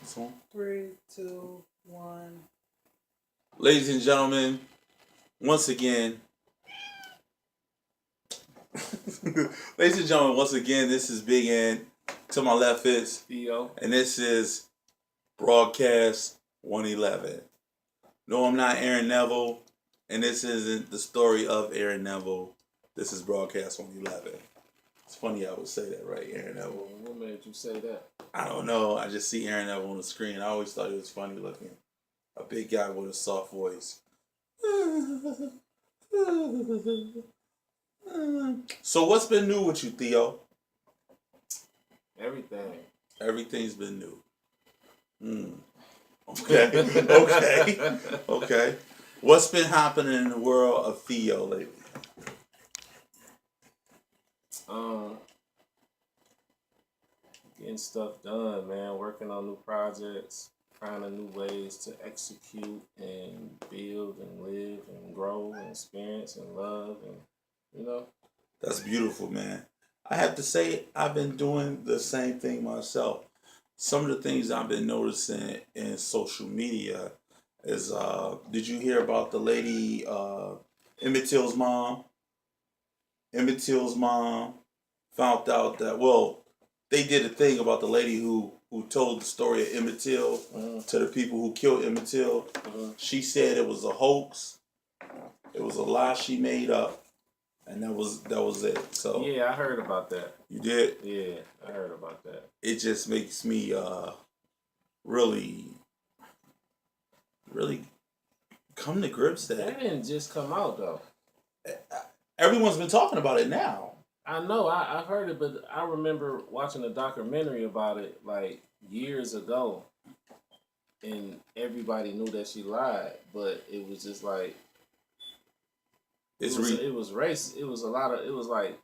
So 3, 2, 1. Ladies and gentlemen, once again, this is Big N. To my left is Theo. And this is Broadcast 111. No, I'm not Aaron Neville, and this isn't the story of Aaron Neville. This is Broadcast 111. It's funny I would say that, right, Aaron Neville? What made you say that? I don't know. I just see Aaron Neville on the screen. I always thought he was funny looking. A big guy with a soft voice. So what's been new with you, Theo? Everything. Everything's been new. Okay. Okay. What's been happening in the world of Theo lately? Getting stuff done, man. Working on new projects, finding new ways to execute and build and live and grow and experience and love and. That's beautiful, man. I have to say, I've been doing the same thing myself. Some of the things I've been noticing in social media is, did you hear about the lady, Emmett Till's mom? Emmett Till's mom found out that, well, they did a thing about the lady who told the story of Emmett Till to the people who killed Emmett Till. She said it was a hoax. It was a lie she made up. And that was it. So yeah, I heard about that. You did? Yeah, I heard about that. It just makes me really come to grips That didn't just come out though. Everyone's been talking about it now. I know, I've heard it, but I remember watching a documentary about it like years ago, and everybody knew that she lied, but it was just like it was race. It was like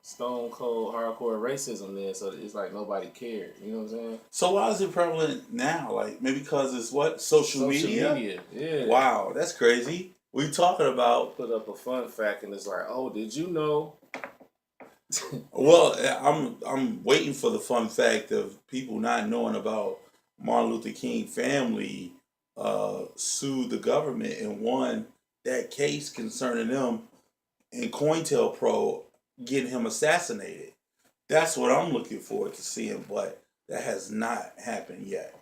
stone cold hardcore racism there, so it's like nobody cared. You know what I'm saying? So why is it prevalent now? Like maybe because it's what? Social media? Yeah. Wow, that's crazy. We talking about put up a fun fact and it's like, oh, did you know? Well, I'm waiting for the fun fact of people not knowing about Martin Luther King family sued the government and won that case concerning them and COINTELPRO getting him assassinated. That's what I'm looking forward to seeing, but that has not happened yet.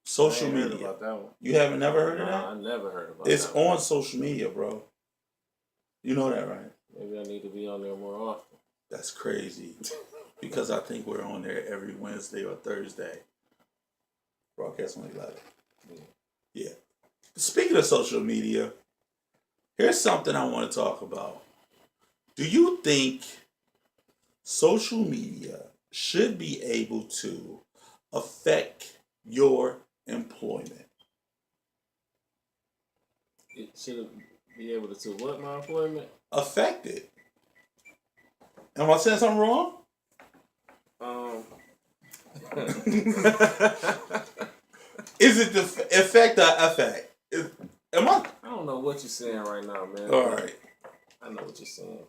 Social media. Heard about that one. You haven't never heard of that? I never heard about It's that. It's on social media, bro. You know that, right? Maybe I need to be on there more often. That's crazy. Because I think we're on there every Wednesday or Thursday. Broadcast 111. Yeah. Speaking of social media, here's something I want to talk about. Do you think social media should be able to affect your employment? It should be able to what my employment? Affect it. Am I saying something wrong? Is it the effect or effect? Am I? I don't know what you're saying right now, man. All right. I know what you're saying.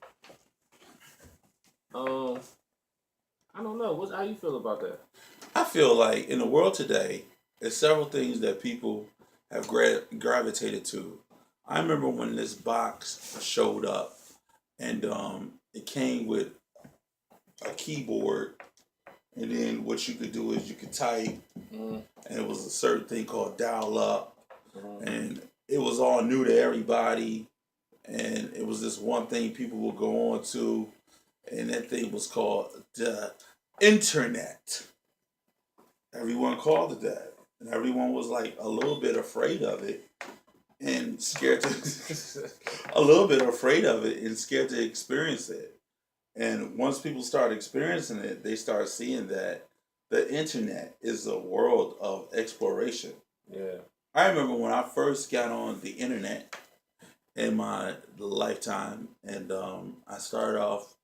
I don't know. How you feel about that? I feel like in the world today, there's several things that people have gravitated to. I remember when this box showed up, and it came with a keyboard, and then what you could do is you could type, and it was a certain thing called dial up, and it was all new to everybody, and it was this one thing people would go on to, and that thing was called the internet. Everyone called it that, and everyone was like a little bit afraid of it and scared to scared to experience it. And once people start experiencing it, they start seeing that the internet is a world of exploration. Yeah. I remember when I first got on the internet in my lifetime, and I started off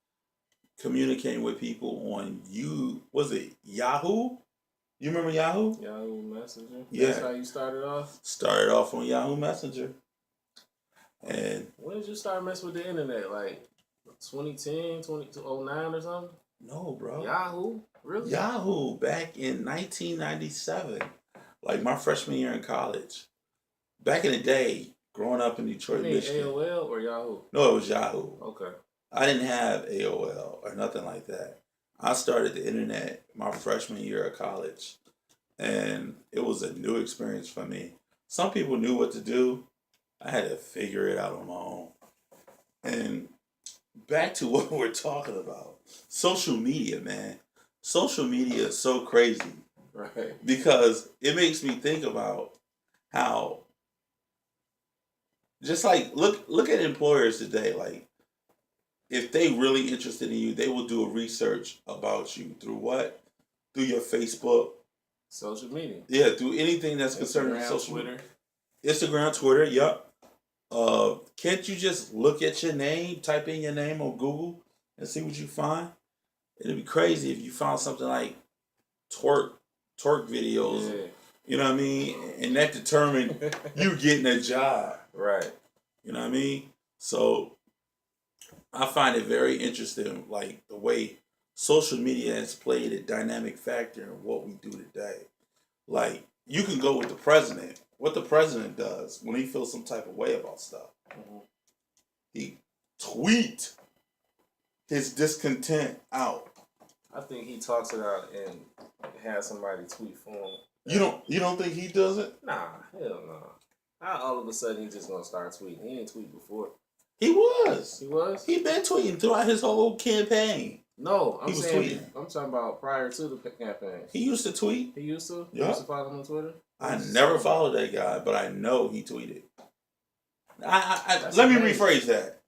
communicating with people on Yahoo? You remember Yahoo? Yahoo Messenger? Yeah. That's how you started off? Started off on Yahoo Messenger. And when did you start messing with the internet? Like 2010, 2009 or something? No, bro. Yahoo? Really? Yahoo back in 1997, like my freshman year in college. Back in the day, growing up in You Detroit, mean Michigan. AOL or Yahoo? No, it was Yahoo. Okay. I didn't have AOL or nothing like that. I started the internet my freshman year of college, and it was a new experience for me. Some people knew what to do. I had to figure it out on my own. And back to what we're talking about, social media, man. Social media is so crazy Right. because it makes me think about how, just like, look at employers today. Like, if they really interested in you, they will do a research about you through what? Through your Facebook. Social media. Yeah, through anything that's concerning Instagram, social Twitter. Instagram, Twitter, yep. Can't you just look at your name, type in your name on Google and see what you find? It'd be crazy if you found something like twerk videos, Yeah. you know what I mean? And that determined you getting a job. Right. You know what I mean? So I find it very interesting, like the way social media has played a dynamic factor in what we do today. Like, you can go with the president. What the president does when he feels some type of way about stuff, Mhm. he tweet his discontent out. I think he talks it out and has somebody tweet for him. You don't think he does it? Nah, hell no. How all of a sudden he just gonna start tweeting? He ain't tweet before. He was. He was? He been tweeting throughout his whole campaign. No, I'm He was saying tweeting. I'm talking about prior to the campaign. He used to tweet. He used to? Yeah. You used to follow him on Twitter? I never followed that guy, but I know he tweeted. That's Let me amazing. rephrase that.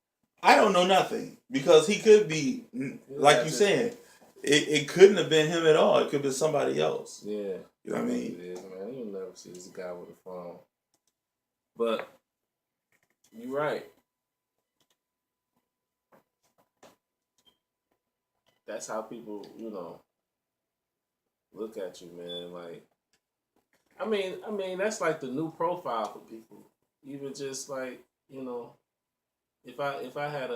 I don't know nothing because he could be, like you saying, it couldn't have been him at all. It could have been somebody else. Yeah. You know what I mean? It is, man. You'll never see this guy with a phone. But you're right. That's how people, look at you, man. Like, I mean, that's like the new profile for people. Even just like, if I had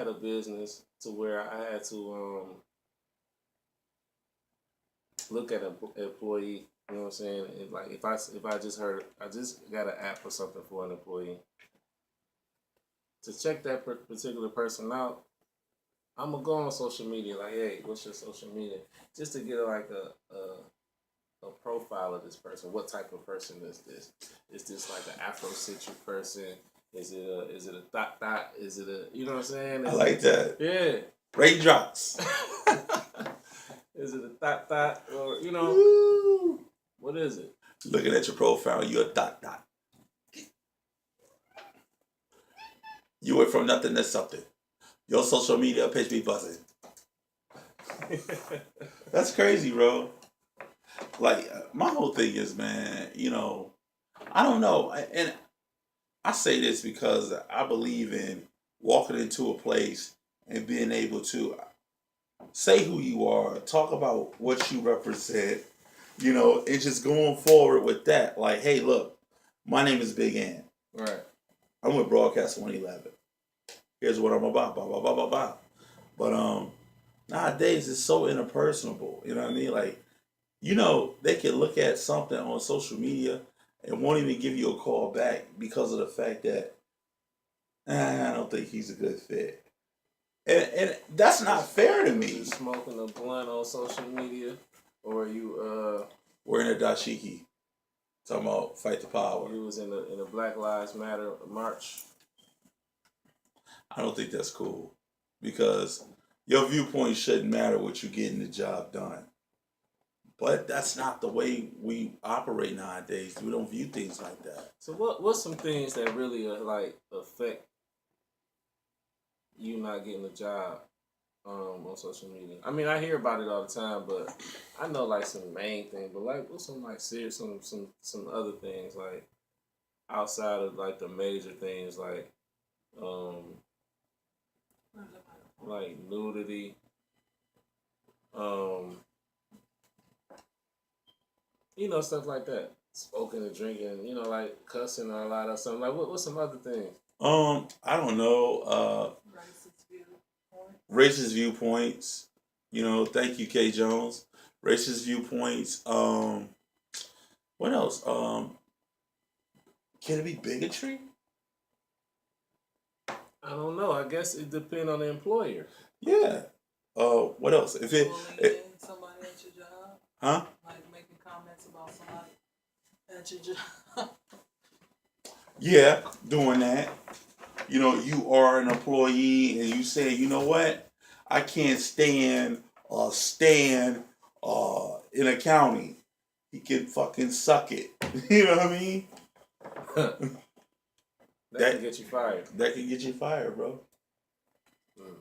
a business to where I had to look at an employee, you know what I'm saying? And like if I just got an app or something for an employee to check that particular person out, I'm gonna go on social media like, hey, what's your social media? Just to get like a profile of this person. What type of person is this? Is this like an Afro-centric person? Is it a thought? Is it a, you know what I'm saying? I like that. Yeah. Raindrops. Is it a thought or what is it? Looking at your profile, you're a dot. You went from nothing to something. Your social media page be buzzing. That's crazy, bro. Like, my whole thing is, man, I don't know. And I say this because I believe in walking into a place and being able to say who you are, talk about what you represent, and just going forward with that. Like, hey, look, my name is Big Ann. Right. I'm with Broadcast 111. Here's what I'm about, blah, blah, blah, blah, blah. But nowadays, it's so interpersonable. You know what I mean? Like, they can look at something on social media and won't even give you a call back because of the fact that I don't think he's a good fit. And that's not fair to me. You smoking a blunt on social media, or you Wearing a dashiki, talking about fight the power. you was in a Black Lives Matter march. I don't think that's cool because your viewpoint shouldn't matter what you getting the job done. But that's not the way we operate nowadays. We don't view things like that. So what's some things that really like affect you not getting a job on social media? I mean, I hear about it all the time, but I know like some main thing. But like, what's some like serious some other things like outside of like the major things like nudity, stuff like that. Smoking and drinking, like cussing or a lot of something. Like what's some other things? I don't know. Racist viewpoints. Thank you, K. Jones. racist viewpoints. What else? Can it be bigotry? I don't know. I guess it depends on the employer. Yeah. What else? If it, Bullying somebody at your job, huh? like making comments about somebody at your job. Yeah, doing that. You know, you are an employee, and you say, you know what? I can't stand in accounting. He can fucking suck it. You know what I mean? That can get you fired. That can get you fired, bro. Mm.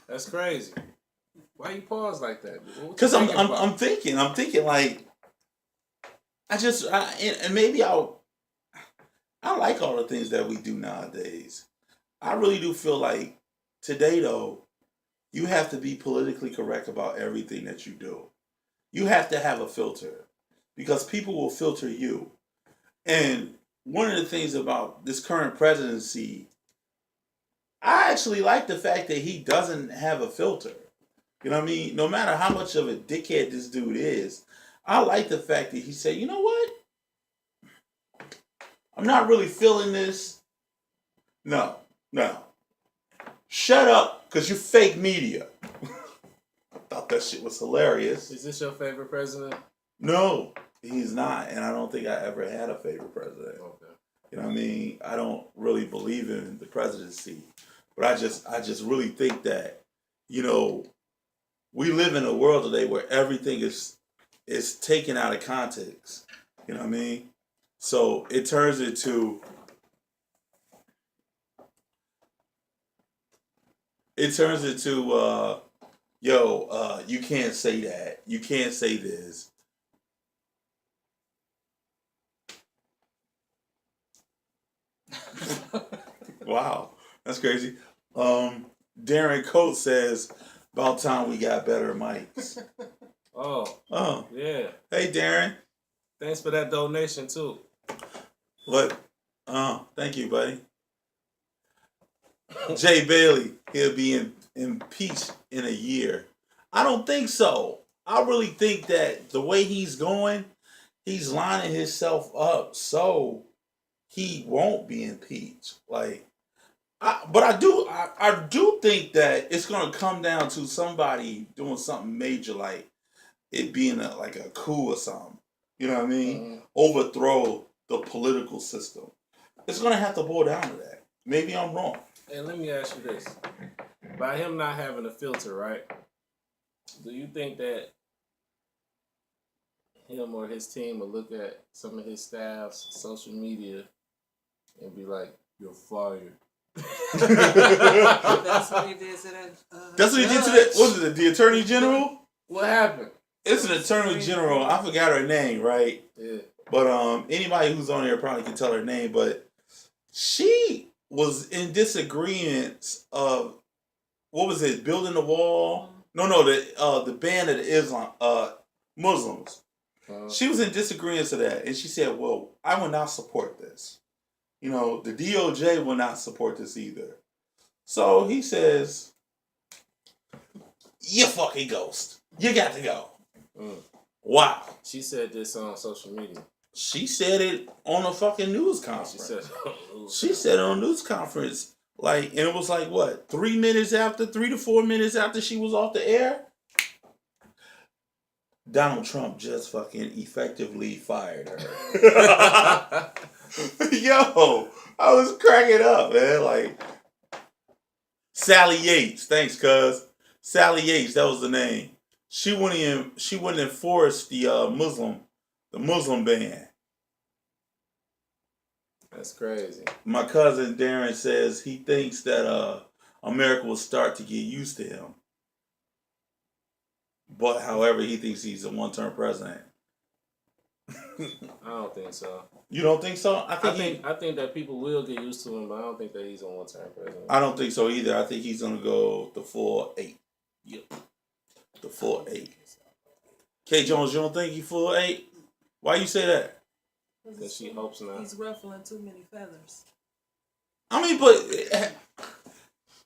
That's crazy. Why you pause like that? Because I'm thinking like and maybe I like all the things that we do nowadays. I really do feel like today though, you have to be politically correct about everything that you do. You have to have a filter because people will filter you. And one of the things about this current presidency, I actually like the fact that he doesn't have a filter. You know what I mean? No matter how much of a dickhead this dude is, I like the fact that he said, you know what? I'm not really feeling this. No. Shut up, because you're fake media. I thought that shit was hilarious. Is this your favorite president? No, he's not. And I don't think I ever had a favorite president. Okay. You know what I mean? I don't really believe in the presidency. But I just really think that, you know, we live in a world today where everything is taken out of context. You know what I mean? So it turns into you can't say that. You can't say this. Wow, that's crazy. Darren Coates says, about time we got better mics. Oh, yeah. Hey, Darren. Thanks for that donation, too. What? Thank you, buddy. Jay Bailey, he'll be impeached in a year. I don't think so. I really think that the way he's going, he's lining himself up so he won't be impeached. But I do think that it's gonna come down to somebody doing something major, like it being like a coup or something. You know what I mean? Mm-hmm. Overthrow the political system. It's gonna have to boil down to that. Maybe I'm wrong. Hey, let me ask you this. By him not having a filter, right? Do you think that him or his team will look at some of his staff's social media and be like, "You're fired"? That's what he did to that. That's what he did to that. What is it? The Attorney General? What happened? It's an Attorney General. I forgot her name, right? Yeah. But anybody who's on there probably can tell her name. But she was in disagreements of what was it? Building the wall? No, the ban of the Muslims. She was in disagreements of that, and she said, "Well, I will not support this. You know, the DOJ will not support this either." So he says, "You fucking ghost. You got to go." Wow. She said this on social media. She said it on a fucking news conference. She said it on a news conference. Like, and it was like, what, 3 to 4 minutes after she was off the air? Donald Trump just fucking effectively fired her. Yo, I was cracking up, man. Like, Sally Yates. Thanks, cuz. Sally Yates, that was the name. She wouldn't enforce the Muslim ban. That's crazy. My cousin Darren says he thinks that America will start to get used to him. But however, he thinks he's a one-term president. I don't think so. You don't think so? I think that people will get used to him, but I don't think that he's a one-term president. I don't think so either. I think he's gonna go the full 8. Yep. The full 8. K. Jones, you don't think he full 8? Why you say that? Because she hopes not. He's ruffling too many feathers. I mean, but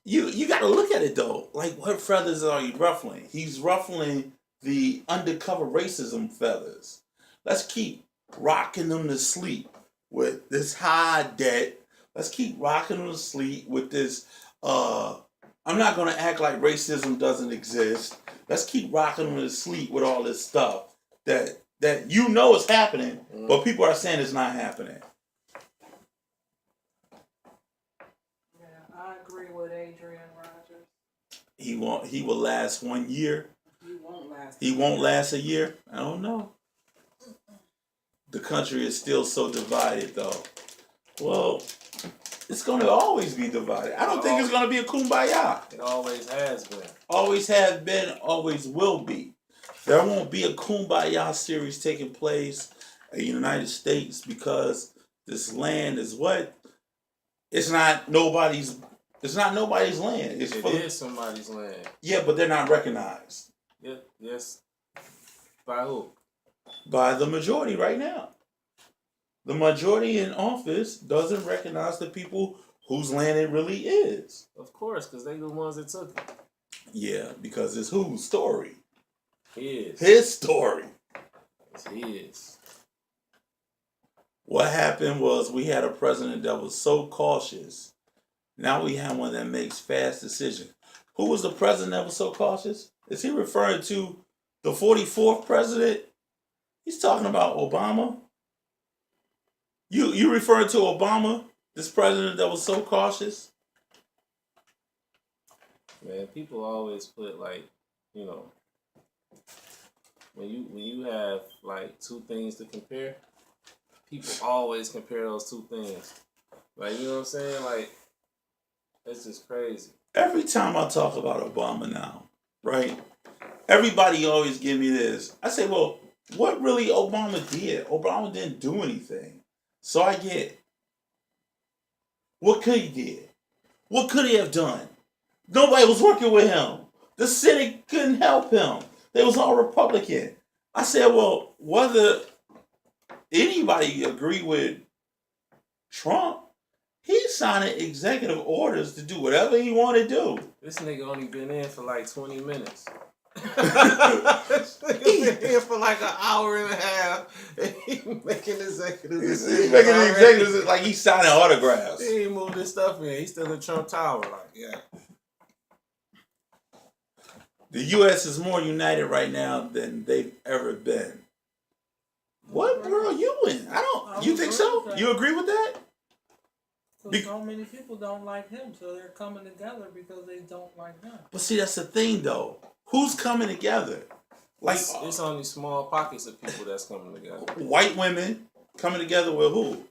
you got to look at it though. Like, what feathers are you ruffling? He's ruffling the undercover racism feathers. Let's keep rocking them to sleep with this high debt. Let's keep rocking them to sleep with this. I'm not gonna act like racism doesn't exist. Let's keep rocking them to sleep with all this stuff that you know is happening, but people are saying it's not happening. Yeah, I agree with Adrian Rogers. He will last 1 year. He won't last. He won't last a year. I don't know. The country is still so divided, though. Well, it's going to always be divided. I don't think it's going to be a kumbaya. It always has been. Always has been, always will be. There won't be a kumbaya series taking place in the United States because this land is what? It's not nobody's land. It is somebody's land. Yeah, but they're not recognized. Yeah, yes. By who? By the majority right now. The majority in office doesn't recognize the people whose land it really is. Of course, because they the ones that took it. Yeah, because it's whose story? His story. It's his. What happened was we had a president that was so cautious. Now we have one that makes fast decisions. Who was the president that was so cautious? Is he referring to the 44th president? He's talking about Obama. You referring to Obama, this president that was so cautious? Man, people always put like, you know, when you have like two things to compare, people always compare those two things. Like, you know what I'm saying? Like, it's just crazy. Every time I talk about Obama now, right? Everybody always give me this. I say, well, what really Obama did? Obama didn't do anything. So I get, what could he did? What could he have done? Nobody was working with him. The Senate couldn't help him. They was all Republican. I said, well, whether anybody agree with Trump, he's signing executive orders to do whatever he want to do. This nigga only been in for like 20 minutes. This nigga been here for like an hour and a half. And he making executive decisions. He's making the executives like he's signing autographs. He ain't moved this stuff in. He's still in Trump Tower. Like, yeah. The U.S. is more united right now than they've ever been. What world you in? You think so? You agree with that? Because so many people don't like him, so they're coming together because they don't like him. But see, that's the thing, though. Who's coming together? Like it's only small pockets of people that's coming together. White women coming together with who?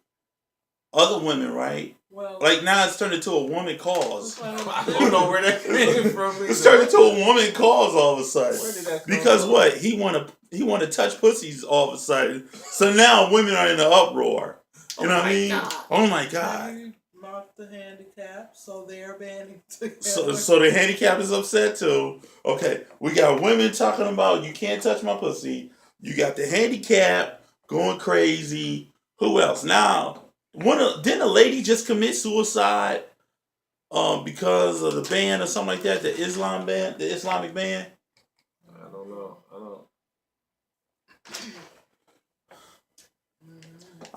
Other women, right? Well, like now it's turned into a woman cause. I don't know where that came from. It's turned into a woman cause all of a sudden. Where did that come because from? What? He want to touch pussies all of a sudden. So now women are in the uproar. You know what I mean? God. Oh my God. Mark the handicap, so they're banding together. So the handicap is upset too. Okay, we got women talking about you can't touch my pussy. You got the handicap going crazy. Who else? Now, didn't a lady just commit suicide because of the ban or something like that? The Islamic ban. I don't know.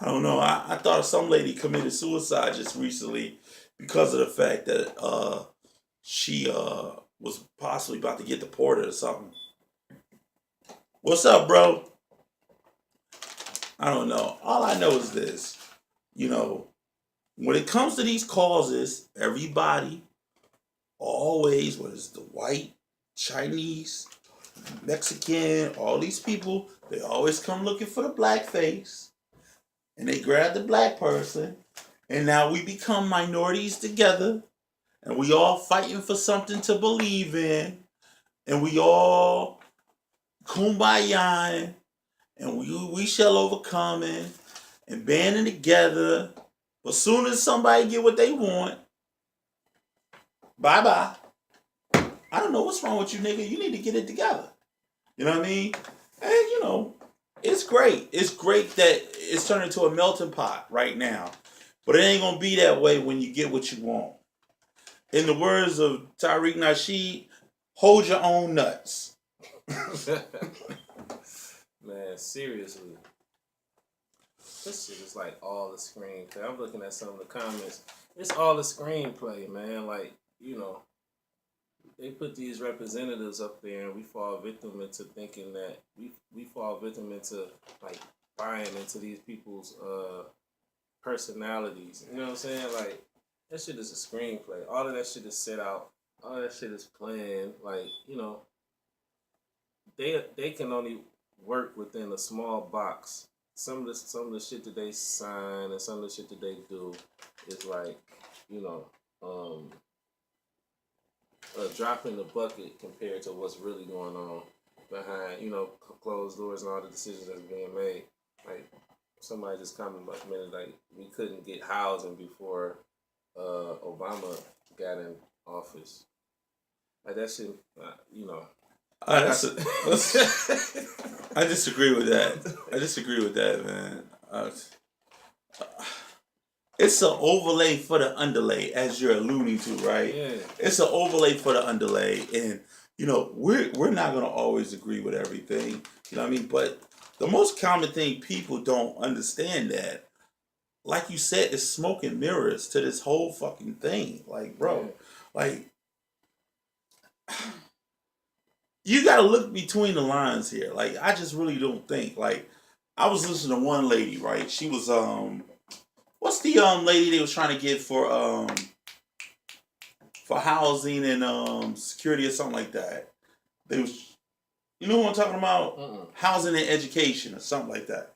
I don't know. I thought some lady committed suicide just recently because of the fact that she was possibly about to get deported or something. What's up, bro? I don't know. All I know is this. You know, when it comes to these causes, everybody always, whether it's the white, Chinese, Mexican, all these people, they always come looking for the black face. And they grab the black person, and now we become minorities together, and we all fighting for something to believe in, and we all kumbaya, and we shall overcome it, and banding together. But soon as somebody get what they want, bye-bye. I don't know what's wrong with you, nigga. You need to get it together. You know what I mean? And, you know, it's great. It's great that it's turned into a melting pot right now. But it ain't going to be that way when you get what you want. In the words of Tariq Nasheed, hold your own nuts. Man, seriously. This shit is like all the screenplay. I'm looking at some of the comments. It's all the screenplay, man. Like, they put these representatives up there and we fall victim into thinking that we fall victim into like buying into these people's personalities. You know what I'm saying? Like, that shit is a screenplay. All of that shit is set out. All that shit is planned. Like, they can only work within a small box. Some of the shit that they sign and some of the shit that they do is like, a drop in the bucket compared to what's really going on behind, closed doors and all the decisions that's being made. Like, somebody just commented about a minute, like, we couldn't get housing before Obama got in office. Like, that shit, I disagree with that. Man. It's an overlay for the underlay, as you're alluding to, right? Yeah. It's an overlay for the underlay, and we're not gonna always agree with everything. You know what I mean? But the most common thing people don't understand that, like you said, is smoke and mirrors to this whole fucking thing. Like, bro, like you gotta look between the lines here. Like, I just really don't think. Like, I was listening to one lady, right? She was what's the lady they was trying to get for housing and security or something like that. They was, you know what I'm talking about? Housing and education or something like that.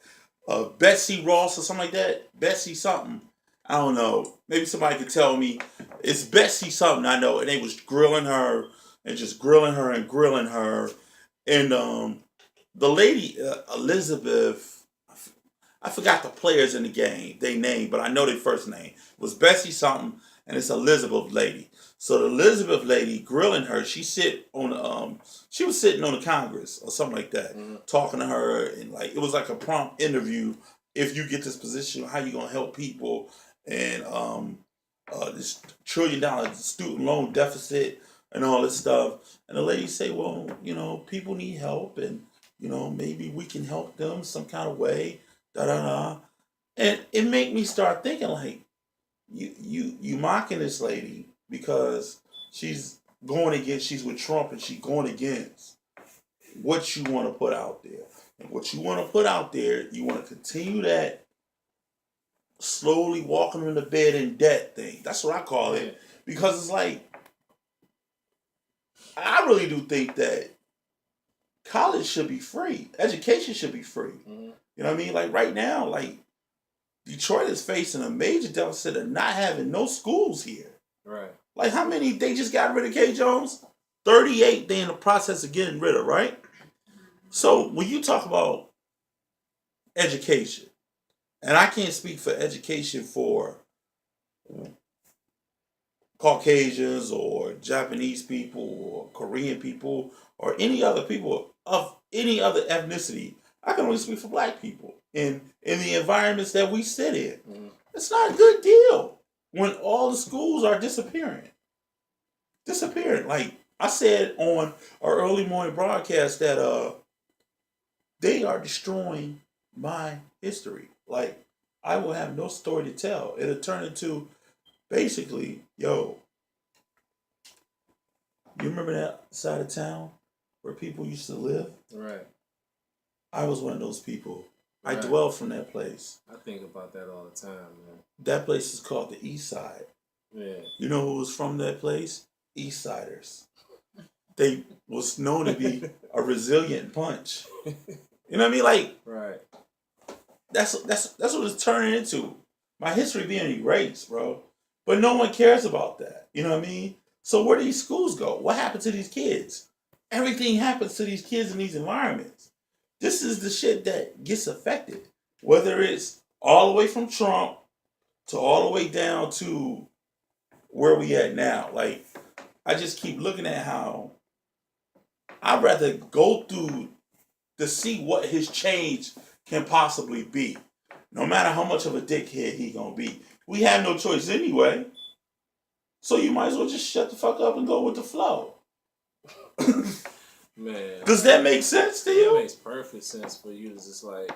Betsy Ross or something like that. Betsy something. I don't know. Maybe somebody could tell me. It's Betsy something, I know. And they was grilling her and just grilling her and grilling her. And the lady, Elizabeth, I forgot the players in the game, they name, but I know their first name. It was Betsy something, and it's Elizabeth lady. So the Elizabeth lady grilling her, she was sitting on the Congress or something like that, talking to her, and like it was like a prompt interview. If you get this position, how you gonna help people, and this $1 trillion student loan deficit and all this stuff. And the lady say, well, people need help, and maybe we can help them some kind of way. Da da da. And it made me start thinking like, you mocking this lady because she's with Trump and she's going against what you want to put out there. And what you want to put out there, you want to continue that slowly walking in the bed in debt thing. That's what I call it. Because it's like, I really do think that college should be free. Education should be free. You know what I mean? Like right now, like Detroit is facing a major deficit of not having no schools here. Right. Like how many they just got rid of K. Jones? 38 they in the process of getting rid of, right? So when you talk about education, and I can't speak for education for Caucasians or Japanese people or Korean people or any other people of any other ethnicity. I can only speak for black people in the environments that we sit in. It's not a good deal when all the schools are disappearing. Like I said on our early morning broadcast that they are destroying my history. Like I will have no story to tell. It'll turn into basically, yo, you remember that side of town where people used to live? Right. I was one of those people. Right. I dwell from that place. I think about that all the time, man. That place is called the East Side. Yeah. You know who was from that place? East Siders. They was known to be a resilient bunch. You know what I mean? Like, right. That's what it's turning into. My history being erased, bro. But no one cares about that. You know what I mean? So where do these schools go? What happened to these kids? Everything happens to these kids in these environments. This is the shit that gets affected. Whether it's all the way from Trump to all the way down to where we at now. Like, I just keep looking at how I'd rather go through to see what his change can possibly be. No matter how much of a dickhead he gonna be. We have no choice anyway. So you might as well just shut the fuck up and go with the flow. Man, Does that make sense to it you? makes perfect sense for you to just like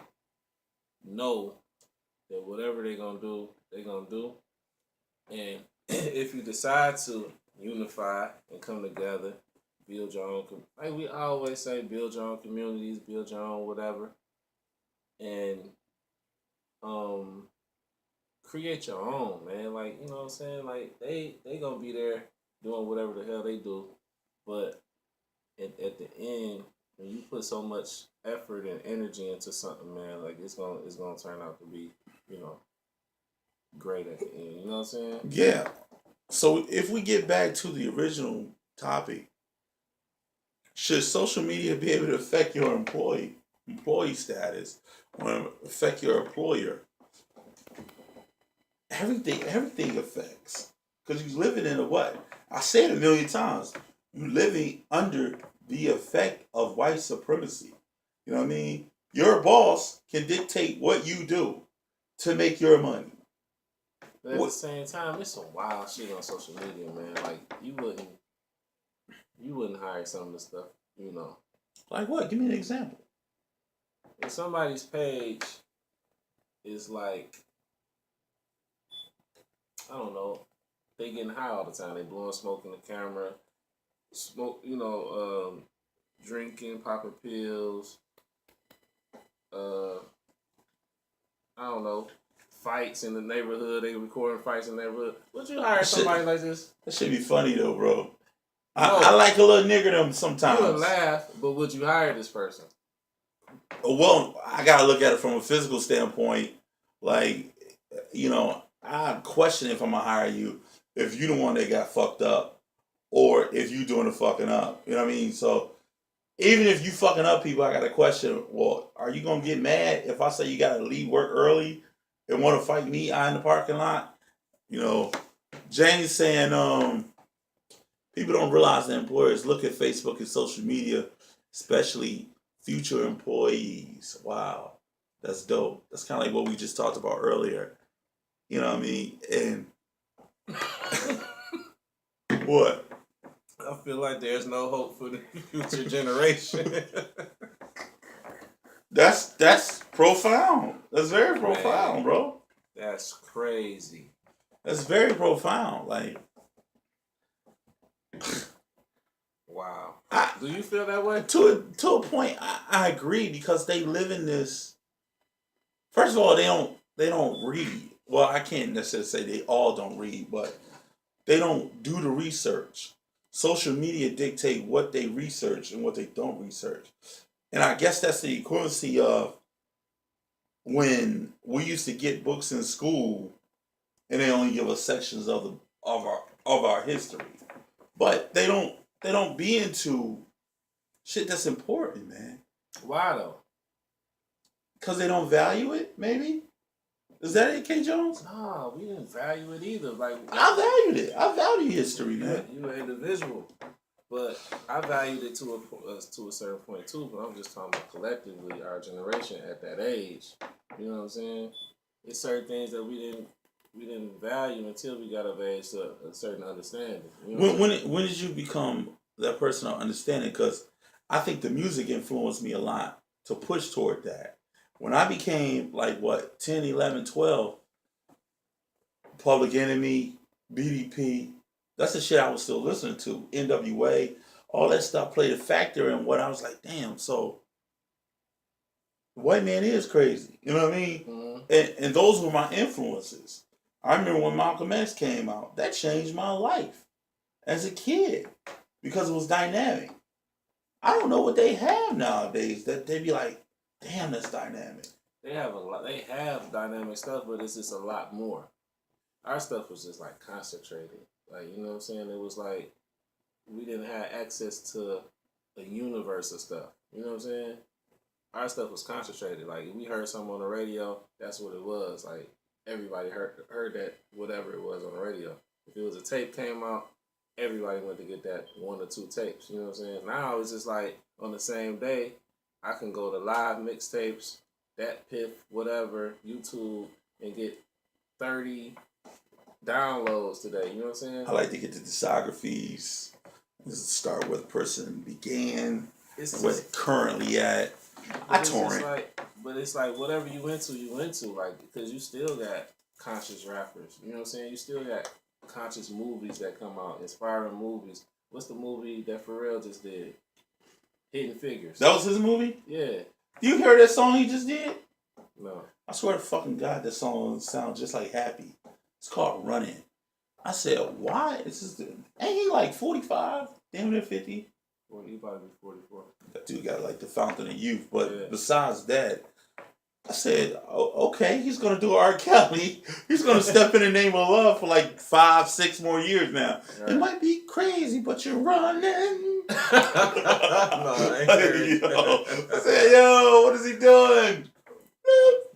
know that whatever they're gonna do, they're gonna do. And if you decide to unify and come together, build your own, like we always say, build your own communities, build your own whatever, and create your own, man. Like, you know what I'm saying? Like they gonna be there doing whatever the hell they do, but at the end, when you put so much effort and energy into something, man, like it's gonna turn out to be, you know, great at the end. You know what I'm saying? Yeah. So if we get back to the original topic, should social media be able to affect your employee status or affect your employer? Everything affects, because you're living in a what? I said a million times. You're living under the effect of white supremacy. You know what I mean? Your boss can dictate what you do to make your money. But at the same time, it's some wild shit on social media, man. Like you wouldn't hire some of the stuff, you know. Like what? Give me an example. If somebody's page is like, I don't know, they getting high all the time. They blowing smoke in the camera, smoke, drinking, popping pills. I don't know, fights in the neighborhood. They recording fights in the neighborhood. Would you hire somebody like this? That should be funny though, bro. No. I like a little niggerdom You sometimes. would laugh, but would you hire this person? Well, I gotta look at it from a physical standpoint. Like, I question if I'm gonna hire you if you the one that got fucked up, or if you doing the fucking up. You know what I mean? So even if you fucking up people, I gotta question. Well, are you gonna get mad if I say you gotta leave work early and want to fight me out in the parking lot? James saying people don't realize that employers look at Facebook and social media, especially future employees. Wow, that's dope. That's kind of like what we just talked about earlier. You know what I mean? And what? I feel like there's no hope for the future generation. That's profound. That's very profound, Man, bro. that's crazy. That's very profound. Like, Wow. I, Do you feel that way? to a point, I agree, because they live in this. First of all, they don't read. Well, I can't necessarily say they all don't read, but they don't do the research. Social media dictate what they research and what they don't research. And I guess that's the equivalency of when we used to get books in school and they only give us sections of our history. But they don't be into shit that's important, man. Why though? Because they don't value it, maybe? Is that it, K. Jones? No, we didn't value it either. Like I valued it. I value history, man. you're an individual, but I valued it to a certain point too. But I'm just talking about collectively, our generation at that age. You know what I'm saying? It's certain things that we didn't value until we got of age to a certain understanding. You know When did you become that person of understanding? Because I think the music influenced me a lot to push toward that. When I became like what, 10, 11, 12, Public Enemy, BDP, that's the shit I was still listening to. NWA, all that stuff played a factor in what I was like, damn, so the white man is crazy. You know what I mean? Mm-hmm. And those were my influences. I remember when Malcolm X came out, that changed my life as a kid because it was dynamic. I don't know what they have nowadays that they be like, damn, that's dynamic. They have a lot. They have dynamic stuff, but it's just a lot more. Our stuff was just like concentrated. Like, you know what I'm saying? It was like we didn't have access to a universe of stuff. You know what I'm saying? Our stuff was concentrated. Like if we heard something on the radio, that's what it was. Like everybody heard that whatever it was on the radio. If it was a tape came out, everybody went to get that 1 or 2 tapes. You know what I'm saying? Now it's just like on the same day, I can go to live mixtapes, that Piff, whatever, YouTube, and get 30 downloads today. You know what I'm saying? I like to get the discographies. Just start where the person began, It's and where just, they're currently at. I torrent. But it's like whatever you into, like, because you still got conscious rappers. You know what I'm saying? You still got conscious movies that come out, inspiring movies. What's the movie that Pharrell just did? Hidden Figures. That was his movie? Yeah. You heard that song he just did? No. I swear to fucking God, that song sounds just like Happy. It's called Running. I said, why? Ain't he like 45? Damn near 50? He probably be 44. That dude got like the fountain of youth. But Yeah. besides that, I said, oh, okay, he's going to do R. Kelly. He's going to step in the name of love for like 5-6 more years now. Right. It might be crazy, but you're running. No, I ain't heard it. I said, yo, what is he doing?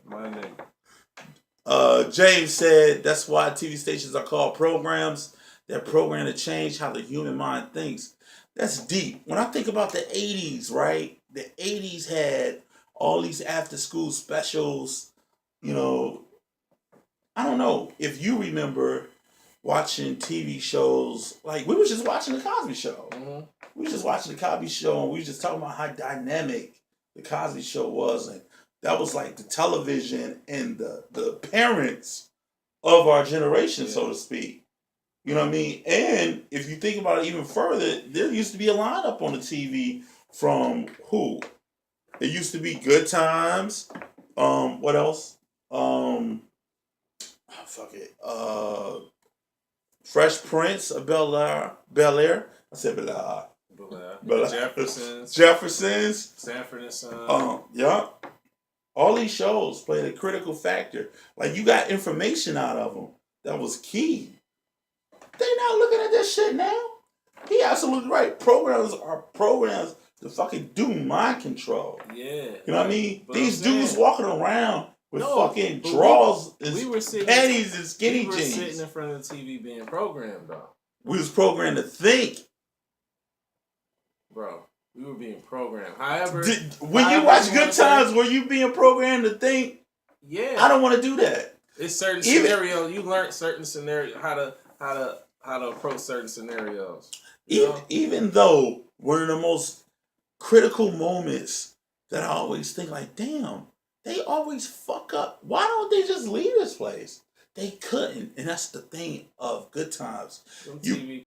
My nigga. James said that's why TV stations are called programs. They're programmed to change how the human mind thinks. That's deep. When I think about the 80s, right? The 80s had all these after school specials. You know, I don't know if you remember watching TV shows. Like, we were just watching The Cosby Show. Mm-hmm. We were just watching The Cosby Show, and we were just talking about how dynamic The Cosby Show was. And that was like the television and the parents of our generation, so to speak. You know what I mean? And if you think about it even further, there used to be a lineup on the TV from who? It used to be Good Times. What else? Fuck it. Fresh Prince of Bel Air. I said Bel Air. Jeffersons. Sanford and Son. Yeah. All these shows played a critical factor. Like, you got information out of them that was key. They not looking at this shit now. He absolutely right. Programs are programs to fucking do mind control. Yeah. You know what I mean? But These dudes walking around with fucking but drawers we were and sitting, panties and skinny we were jeans. sitting in front of the TV being programmed, though. We was programmed to think. Bro, we were being programmed. However, When you watch Good Times, were you being programmed to think? Yeah. I don't want to do that. It's certain scenarios. You learn certain scenarios, how to approach certain scenarios. Even though one of the most critical moments that I always think, like, damn, they always fuck up. Why don't they just leave this place? They couldn't, and that's the thing of Good Times. Them TV